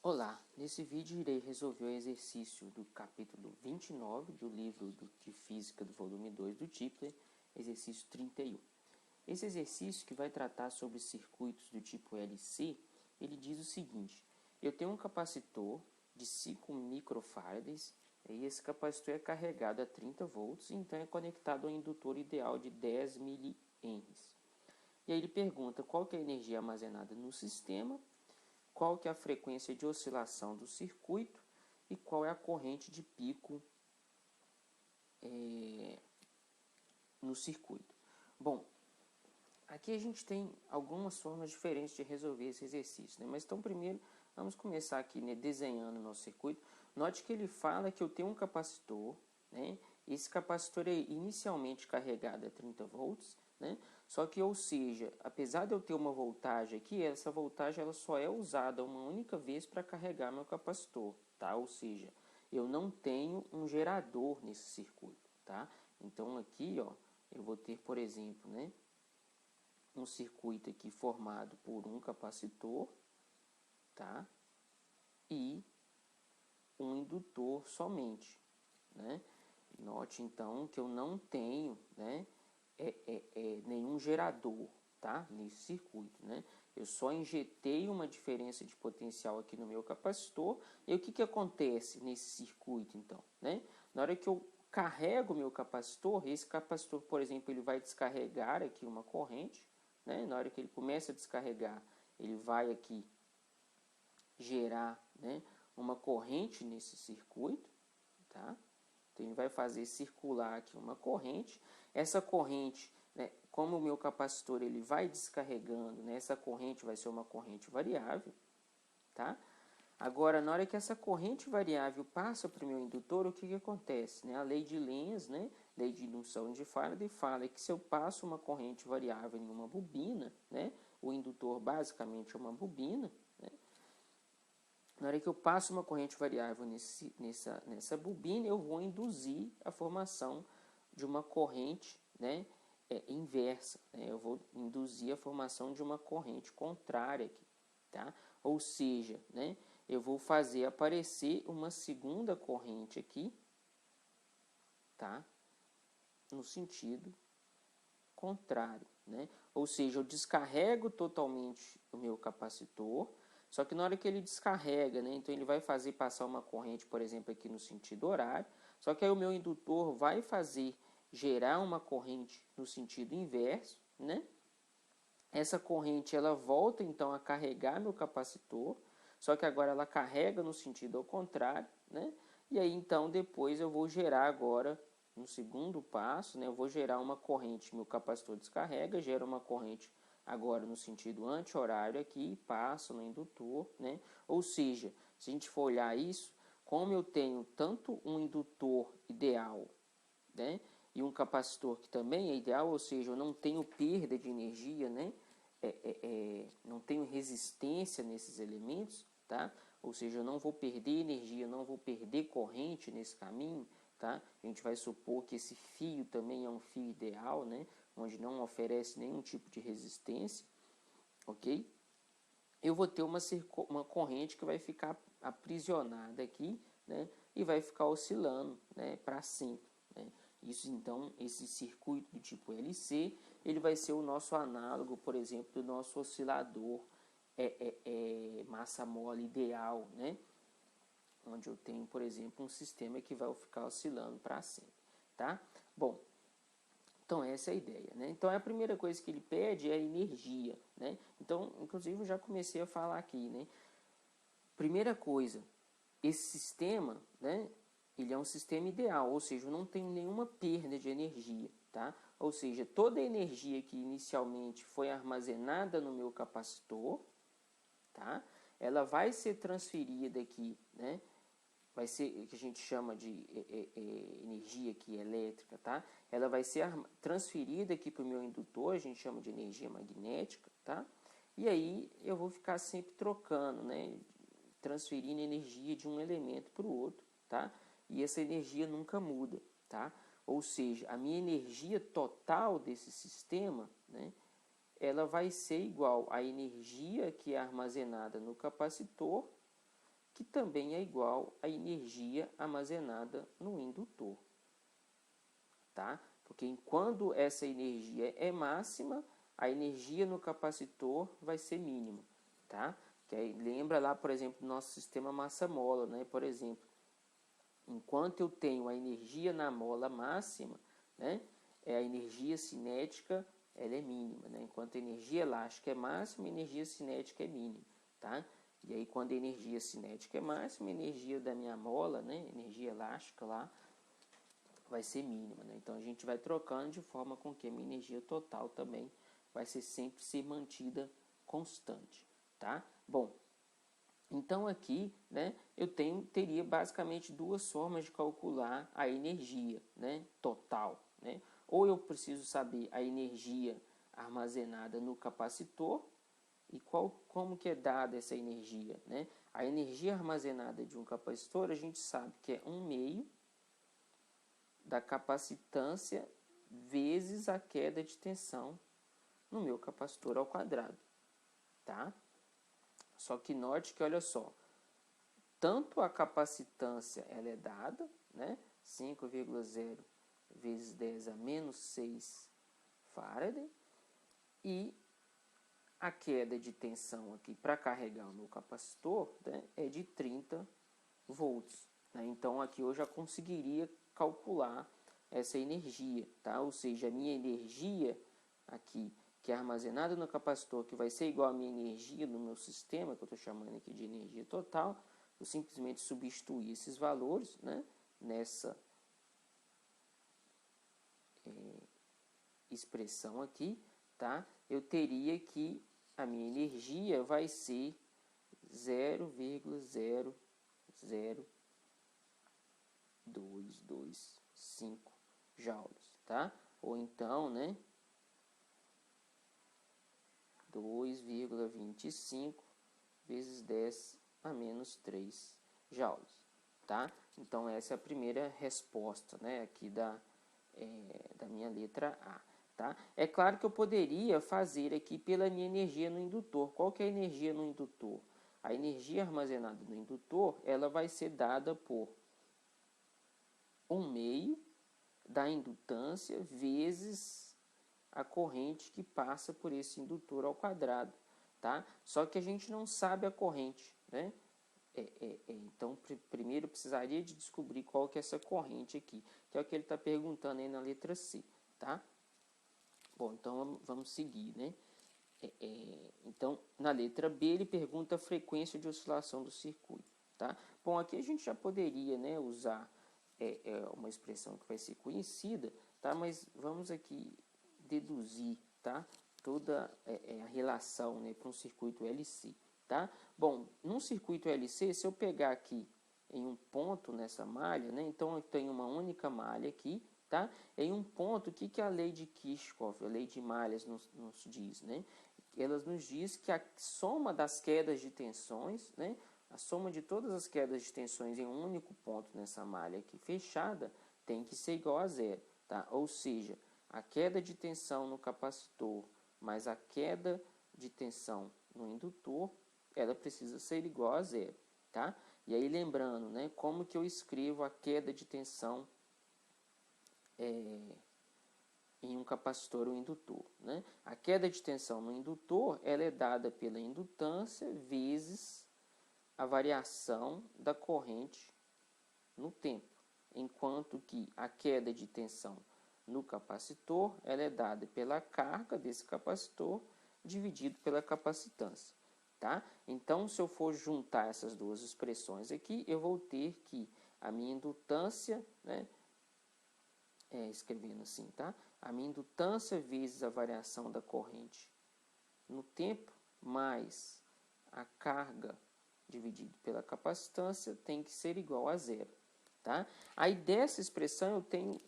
Olá, nesse vídeo irei resolver o exercício do capítulo 29 do livro de Física do volume 2 do Tipler, exercício 31. Esse exercício, que vai tratar sobre circuitos do tipo LC, ele diz o seguinte: eu tenho um capacitor de 5 microfarads e esse capacitor é carregado a 30 volts, então é conectado a um indutor ideal de 10 mA. E aí ele pergunta qual que é a energia armazenada no sistema, qual que é a frequência de oscilação do circuito e qual é a corrente de pico no circuito. Bom, aqui a gente tem algumas formas diferentes de resolver esse exercício, né? Mas então primeiro vamos começar aqui, né, desenhando o nosso circuito. Note que ele fala que eu tenho um capacitor, né? Esse capacitor é inicialmente carregado a 30 volts, né? Só que, ou seja, apesar de eu ter uma voltagem aqui, essa voltagem ela só é usada uma única vez para carregar meu capacitor, tá? Ou seja, eu não tenho um gerador nesse circuito, tá? Então aqui, ó, eu vou ter, por exemplo, né, um circuito aqui formado por um capacitor, tá? E um indutor somente, né? Note então que eu não tenho, né, nenhum gerador, tá, nesse circuito, né? Eu só injetei uma diferença de potencial aqui no meu capacitor. E o que acontece nesse circuito então, né? Na hora que eu carrego o meu capacitor, esse capacitor, por exemplo, ele vai descarregar aqui uma corrente, né? Na hora que ele começa a descarregar, ele vai aqui gerar, né, uma corrente nesse circuito, tá? Então ele vai fazer circular aqui uma corrente. Essa corrente, né, como o meu capacitor ele vai descarregando, né, essa corrente vai ser uma corrente variável, tá? Agora, na hora que essa corrente variável passa para o meu indutor, o que acontece? Né? A lei de Lenz, né, lei de indução de Faraday, fala que se eu passo uma corrente variável em uma bobina, né, o indutor basicamente é uma bobina, né, na hora que eu passo uma corrente variável nessa bobina, eu vou induzir a formação de uma corrente, né, inversa. Né? Eu vou induzir a formação de uma corrente contrária aqui. Tá? Ou seja, né, eu vou fazer aparecer uma segunda corrente aqui, tá? No sentido contrário, né? Ou seja, eu descarrego totalmente o meu capacitor, só que na hora que ele descarrega, né, então ele vai fazer passar uma corrente, por exemplo, aqui no sentido horário, só que aí o meu indutor vai fazer gerar uma corrente no sentido inverso, né? Essa corrente ela volta então a carregar meu capacitor, só que agora ela carrega no sentido ao contrário, né? E aí então depois eu vou gerar agora no segundo passo, né? Eu vou gerar uma corrente, meu capacitor descarrega, gera uma corrente agora no sentido anti-horário aqui, passa no indutor, né? Ou seja, se a gente for olhar isso, como eu tenho tanto um indutor ideal, né, e um capacitor que também é ideal, ou seja, eu não tenho perda de energia, né, não tenho resistência nesses elementos, tá? Ou seja, eu não vou perder energia, não vou perder corrente nesse caminho, tá? A gente vai supor que esse fio também é um fio ideal, né, onde não oferece nenhum tipo de resistência, ok? Eu vou ter uma corrente que vai ficar aprisionada aqui, né, e vai ficar oscilando, né, para sempre, né? Isso então, esse circuito do tipo LC, ele vai ser o nosso análogo, por exemplo, do nosso oscilador massa mole ideal, né? Onde eu tenho, por exemplo, um sistema que vai ficar oscilando para sempre, tá? Bom, então essa é a ideia, né? Então a primeira coisa que ele pede é a energia, né? Então, inclusive eu já comecei a falar aqui, né? Primeira coisa, esse sistema, né, ele é um sistema ideal, ou seja, eu não tenho nenhuma perda de energia, tá? Ou seja, toda a energia que inicialmente foi armazenada no meu capacitor, tá? Ela vai ser transferida aqui, né? Vai ser o que a gente chama de energia aqui elétrica, tá? Ela vai ser transferida aqui para o meu indutor, a gente chama de energia magnética, tá? E aí eu vou ficar sempre trocando, né? Transferindo energia de um elemento para o outro, tá? E essa energia nunca muda, tá? Ou seja, a minha energia total desse sistema, né, ela vai ser igual à energia que é armazenada no capacitor que também é igual à energia armazenada no indutor, tá? Porque quando essa energia é máxima, a energia no capacitor vai ser mínima, tá? Que aí lembra lá, por exemplo, do nosso sistema massa-mola, né? Por exemplo, enquanto eu tenho a energia na mola máxima, né? A energia cinética ela é mínima, né? Enquanto a energia elástica é máxima, a energia cinética é mínima, tá? E aí quando a energia cinética é máxima, a energia da minha mola, né? Energia elástica lá, vai ser mínima, né? Então a gente vai trocando de forma com que a minha energia total também vai sempre ser mantida constante, tá? Bom, então aqui, né, eu teria basicamente duas formas de calcular a energia, né, total, né? Ou eu preciso saber a energia armazenada no capacitor e como que é dada essa energia, né? A energia armazenada de um capacitor a gente sabe que é 1/2 da capacitância vezes a queda de tensão no meu capacitor ao quadrado, tá? Só que note que, olha só, tanto a capacitância ela é dada, né? 5,0 vezes 10 a menos 6 Faraday, e a queda de tensão aqui para carregar o meu capacitor, né, é de 30 volts. Né? Então aqui eu já conseguiria calcular essa energia, tá? Ou seja, a minha energia aqui, que é armazenada no capacitor, que vai ser igual à minha energia no meu sistema, que eu estou chamando aqui de energia total, eu simplesmente substituir esses valores, né, nessa expressão aqui, tá? Eu teria que a minha energia vai ser 0,00225 joules, tá? Ou então, né, 2,25 vezes 10 a menos 3 joules, tá? Então essa é a primeira resposta, né, aqui da minha letra A, tá? É claro que eu poderia fazer aqui pela minha energia no indutor. Qual que é a energia no indutor? A energia armazenada no indutor, ela vai ser dada por 1/2 da indutância vezes a corrente que passa por esse indutor ao quadrado, tá? Só que a gente não sabe a corrente, né? Então, primeiro eu precisaria de descobrir qual que é essa corrente aqui, que é o que ele está perguntando aí na letra C, tá? Bom, então vamos seguir, né? Então, na letra B, ele pergunta a frequência de oscilação do circuito, tá? Bom, aqui a gente já poderia, né, usar uma expressão que vai ser conhecida, tá? Mas vamos aqui deduzir, tá? Toda a relação, né, para um circuito LC, tá? Bom, num circuito LC, se eu pegar aqui em um ponto nessa malha, né? Então eu tenho uma única malha aqui, tá? Em um ponto, o que a lei de Kirchhoff, a lei de malhas nos diz, né? Ela nos diz que a soma das quedas de tensões, né? A soma de todas as quedas de tensões em um único ponto nessa malha aqui fechada tem que ser igual a zero, tá? Ou seja, a queda de tensão no capacitor mais a queda de tensão no indutor, ela precisa ser igual a zero, tá? E aí lembrando, né, como que eu escrevo a queda de tensão em um capacitor ou indutor, né? A queda de tensão no indutor, ela é dada pela indutância vezes a variação da corrente no tempo, enquanto que a queda de tensão no capacitor, ela é dada pela carga desse capacitor dividido pela capacitância, tá? Então, se eu for juntar essas duas expressões aqui, eu vou ter que a minha indutância, né, escrevendo assim, tá? A minha indutância vezes a variação da corrente no tempo, mais a carga dividido pela capacitância tem que ser igual a zero, tá? Aí dessa expressão eu tenho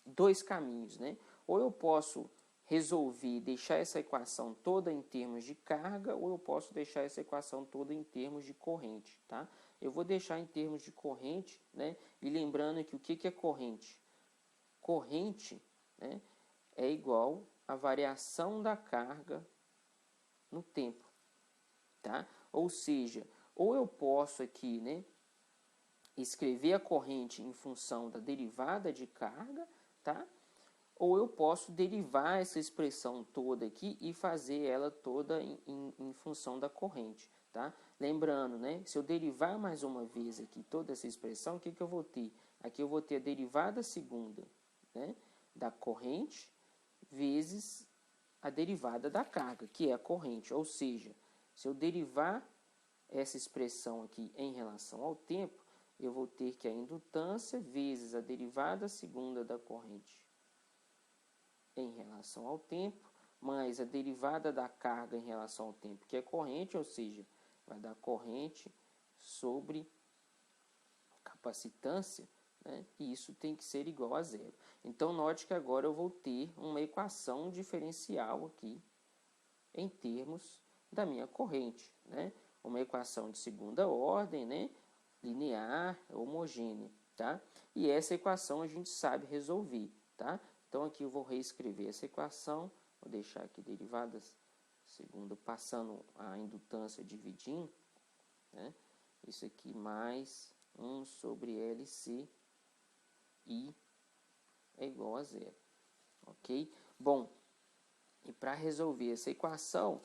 dois caminhos, né? Ou eu posso resolver, deixar essa equação toda em termos de carga, ou eu posso deixar essa equação toda em termos de corrente, tá? Eu vou deixar em termos de corrente, né? E lembrando que o que é corrente? Corrente, né, é igual à variação da carga no tempo, tá? Ou seja, ou eu posso aqui, né, escrever a corrente em função da derivada de carga, tá? Ou eu posso derivar essa expressão toda aqui e fazer ela toda em função da corrente, tá? Lembrando, né, se eu derivar mais uma vez aqui toda essa expressão, o que eu vou ter? Aqui eu vou ter a derivada segunda, né, da corrente vezes a derivada da carga, que é a corrente. Ou seja, se eu derivar essa expressão aqui em relação ao tempo, eu vou ter que a indutância vezes a derivada segunda da corrente em relação ao tempo, mais a derivada da carga em relação ao tempo, que é corrente, ou seja, vai dar corrente sobre capacitância, né? E isso tem que ser igual a zero. Então, note que agora eu vou ter uma equação diferencial aqui em termos da minha corrente, né? Uma equação de segunda ordem, né? Linear, homogênea, tá? E essa equação a gente sabe resolver, tá? Então, aqui eu vou reescrever essa equação, vou deixar aqui derivadas segunda, passando a indutância dividindo, né? Isso aqui mais 1 sobre LC I é igual a zero, ok? Bom, e para resolver essa equação,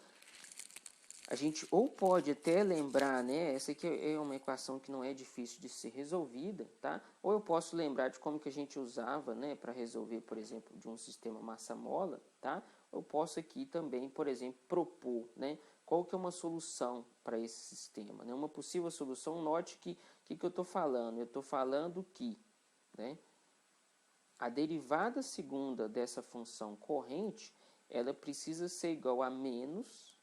a gente ou pode até lembrar, né? Essa aqui é uma equação que não é difícil de ser resolvida, tá? Ou eu posso lembrar de como que a gente usava, né? Para resolver, por exemplo, de um sistema massa-mola, tá? Eu posso aqui também, por exemplo, propor, né? Qual que é uma solução para esse sistema, né? Uma possível solução, note que eu estou falando? Eu estou falando que, né? A derivada segunda dessa função corrente, ela precisa ser igual a menos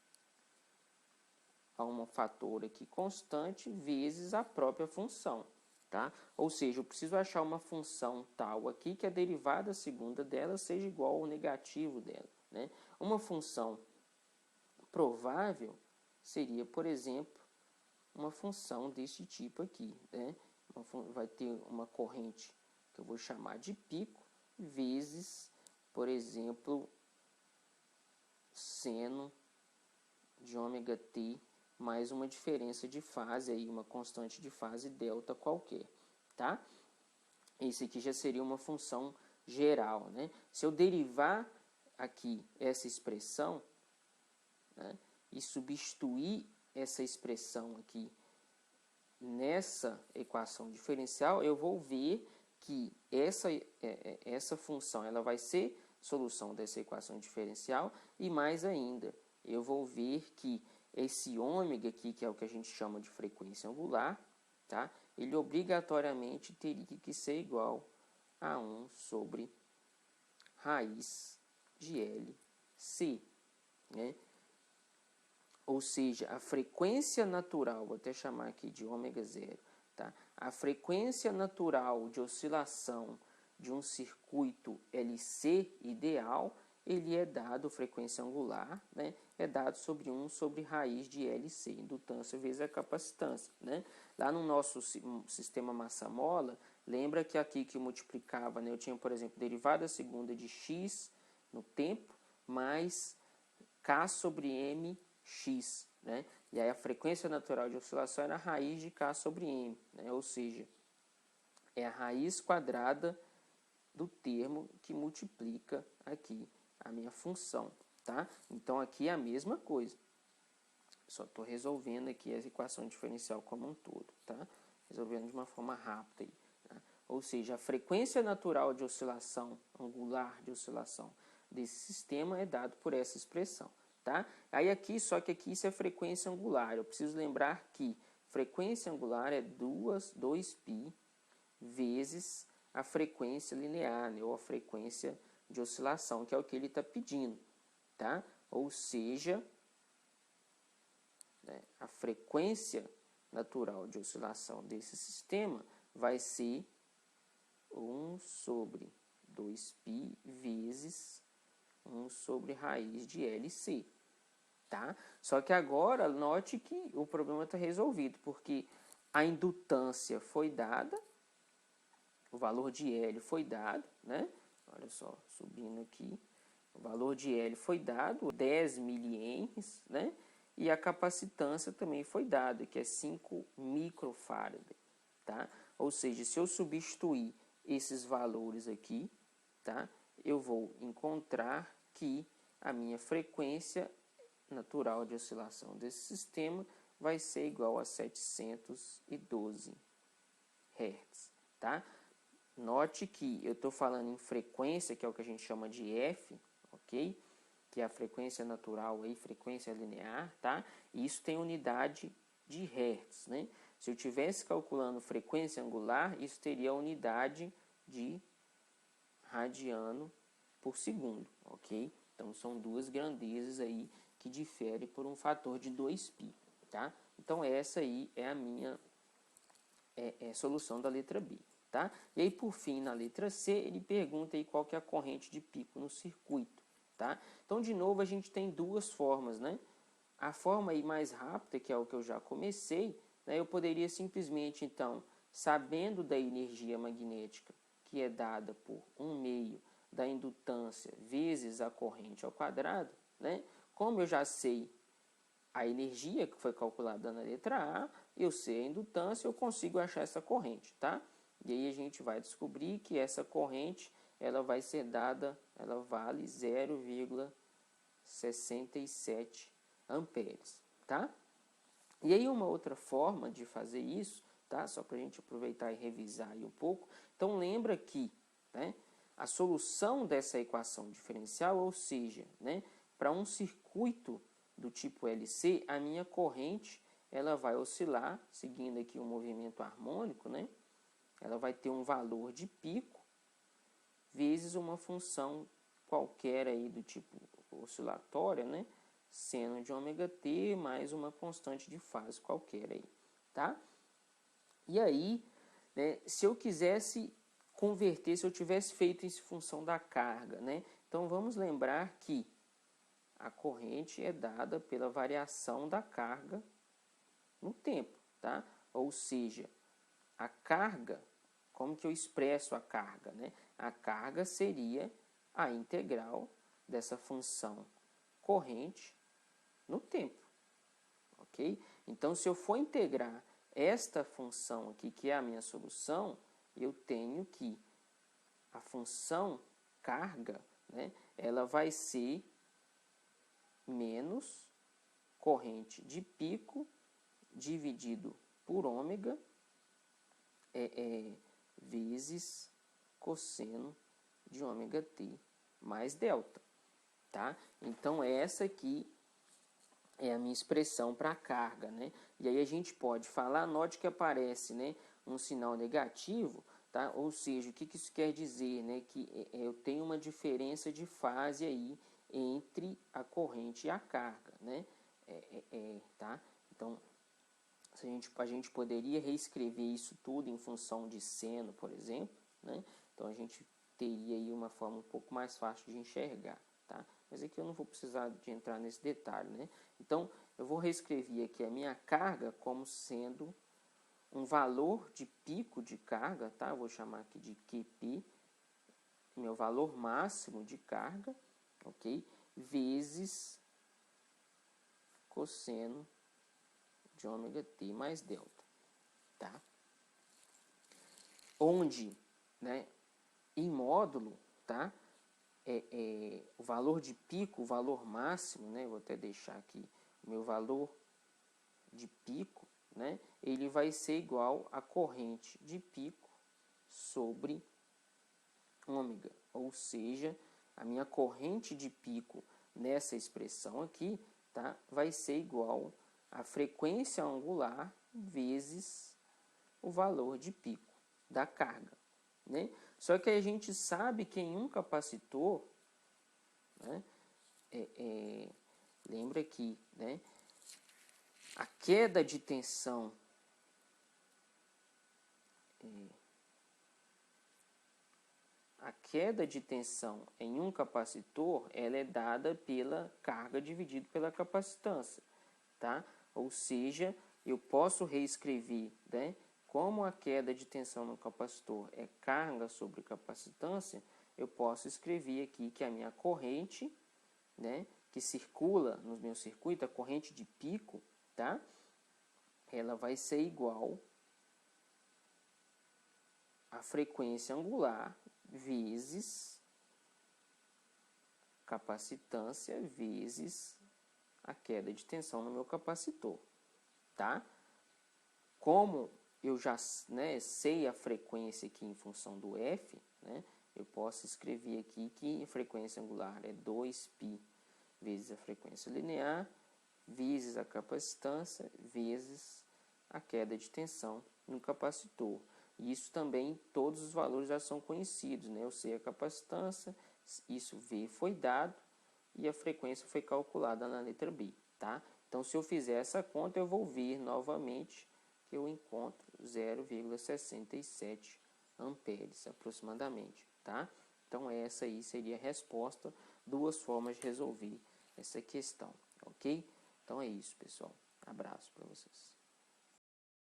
a um fator aqui constante vezes a própria função, tá? Ou seja, eu preciso achar uma função tal aqui que a derivada segunda dela seja igual ao negativo dela, né? Uma função provável seria, por exemplo, uma função desse tipo aqui, né? Vai ter uma corrente que eu vou chamar de pico vezes, por exemplo, seno de ômega t mais uma diferença de fase, aí, uma constante de fase delta qualquer, tá? Esse aqui já seria uma função geral, né? Se eu derivar aqui essa expressão, né, e substituir essa expressão aqui nessa equação diferencial, eu vou ver que essa função ela vai ser solução dessa equação diferencial e mais ainda, eu vou ver que esse ômega aqui, que é o que a gente chama de frequência angular, tá? Ele obrigatoriamente teria que ser igual a 1 sobre raiz de LC, né? Ou seja, a frequência natural, vou até chamar aqui de ômega zero, tá? A frequência natural de oscilação de um circuito LC ideal, ele é dado, frequência angular, né? É dado sobre 1 sobre raiz de LC, indutância vezes a capacitância, né? Lá no nosso sistema massa-mola, lembra que aqui que multiplicava, né? Eu tinha, por exemplo, derivada segunda de x no tempo, mais K sobre M x, né? E aí a frequência natural de oscilação era a raiz de K sobre M, né? Ou seja, é a raiz quadrada do termo que multiplica aqui a minha função, tá? Então aqui é a mesma coisa. Só estou resolvendo aqui a equação diferencial como um todo, tá? Resolvendo de uma forma rápida aí, tá? Ou seja, a frequência natural de oscilação, angular de oscilação desse sistema é dado por essa expressão, tá? Aí aqui, só que aqui isso é frequência angular. Eu preciso lembrar que frequência angular é 2π vezes a frequência linear, né? Ou a frequência de oscilação, que é o que ele está pedindo, tá? Ou seja, né, a frequência natural de oscilação desse sistema vai ser 1 sobre 2π vezes 1 sobre raiz de LC, tá? Só que agora, note que o problema está resolvido, porque a indutância foi dada, o valor de L foi dado, né? Olha só, subindo aqui, o valor de L foi dado, 10 milihenries, né? e a capacitância também foi dada, que é 5 microfarad, tá? Ou seja, se eu substituir esses valores aqui, tá? Eu vou encontrar que a minha frequência natural de oscilação desse sistema vai ser igual a 712 Hz, tá? Note que eu estou falando em frequência, que é o que a gente chama de F, ok? Que é a frequência natural, aí, frequência linear, tá? E isso tem unidade de Hertz, né? Se eu estivesse calculando frequência angular, isso teria a unidade de radiano por segundo, ok? Então, são duas grandezas aí que diferem por um fator de 2π, tá? Então, essa aí é a minha solução da letra B, tá? E aí, por fim, na letra C, ele pergunta aí qual que é a corrente de pico no circuito, tá? Então, de novo, a gente tem duas formas, né? A forma aí mais rápida, que é o que eu já comecei, né? Eu poderia simplesmente, então, sabendo da energia magnética, que é dada por 1/2 da indutância vezes a corrente ao quadrado, né? Como eu já sei a energia que foi calculada na letra A, eu sei a indutância, eu consigo achar essa corrente, tá? E aí a gente vai descobrir que essa corrente, ela vai ser dada, ela vale 0,67 amperes, tá? E aí uma outra forma de fazer isso, tá? Só para a gente aproveitar e revisar aí um pouco. Então lembra que, né, a solução dessa equação diferencial, ou seja, né, para um circuito do tipo LC, a minha corrente ela vai oscilar, seguindo aqui o movimento harmônico, né? Ela vai ter um valor de pico vezes uma função qualquer aí do tipo oscilatória, né? Seno de ômega-t mais uma constante de fase qualquer aí, tá? E aí, né, se eu quisesse converter, se eu tivesse feito isso em função da carga, né? Então vamos lembrar que a corrente é dada pela variação da carga no tempo, tá? Ou seja, a carga, como que eu expresso a carga, né? A carga seria a integral dessa função corrente no tempo, ok? Então, se eu for integrar esta função aqui, que é a minha solução, eu tenho que a função carga, né, ela vai ser menos corrente de pico dividido por ômega vezes cosseno de ômega t mais delta, tá? Então, essa aqui é a minha expressão para a carga, né? E aí a gente pode falar, note que aparece, né, um sinal negativo, tá? Ou seja, o que isso quer dizer, né? Que eu tenho uma diferença de fase aí entre a corrente e a carga, né? Tá? Então, a gente poderia reescrever isso tudo em função de seno, por exemplo, né? Então, a gente teria aí uma forma um pouco mais fácil de enxergar, tá? Mas aqui eu não vou precisar de entrar nesse detalhe, né? Então, eu vou reescrever aqui a minha carga como sendo um valor de pico de carga, tá? Eu vou chamar aqui de QP, meu valor máximo de carga, ok? Vezes cosseno de ômega t mais delta, tá? Onde, né, em módulo, tá? O valor de pico, o valor máximo, né? Vou até deixar aqui o meu valor de pico, né? Ele vai ser igual a corrente de pico sobre ômega, ou seja, a minha corrente de pico nessa expressão aqui, tá? Vai ser igual a frequência angular vezes o valor de pico da carga, né? Só que a gente sabe que em um capacitor, né, lembra que, né, a queda de tensão em um capacitor, ela é dada pela carga dividido pela capacitância, tá? Ou seja, eu posso reescrever, né, como a queda de tensão no capacitor é carga sobre capacitância, eu posso escrever aqui que a minha corrente, né, que circula no meu circuito, a corrente de pico, tá? Ela vai ser igual à frequência angular vezes capacitância vezes a queda de tensão no meu capacitor, tá? Como eu já, né, sei a frequência aqui em função do F, né, eu posso escrever aqui que a frequência angular é 2π vezes a frequência linear, vezes a capacitância, vezes a queda de tensão no capacitor. E isso também, todos os valores já são conhecidos, né? Eu sei a capacitância, isso V foi dado e a frequência foi calculada na letra B, tá? Então, se eu fizer essa conta, eu vou ver novamente que eu encontro 0,67 amperes aproximadamente, tá? Então, essa aí seria a resposta, duas formas de resolver essa questão, ok? Então é isso, pessoal. Abraço para vocês.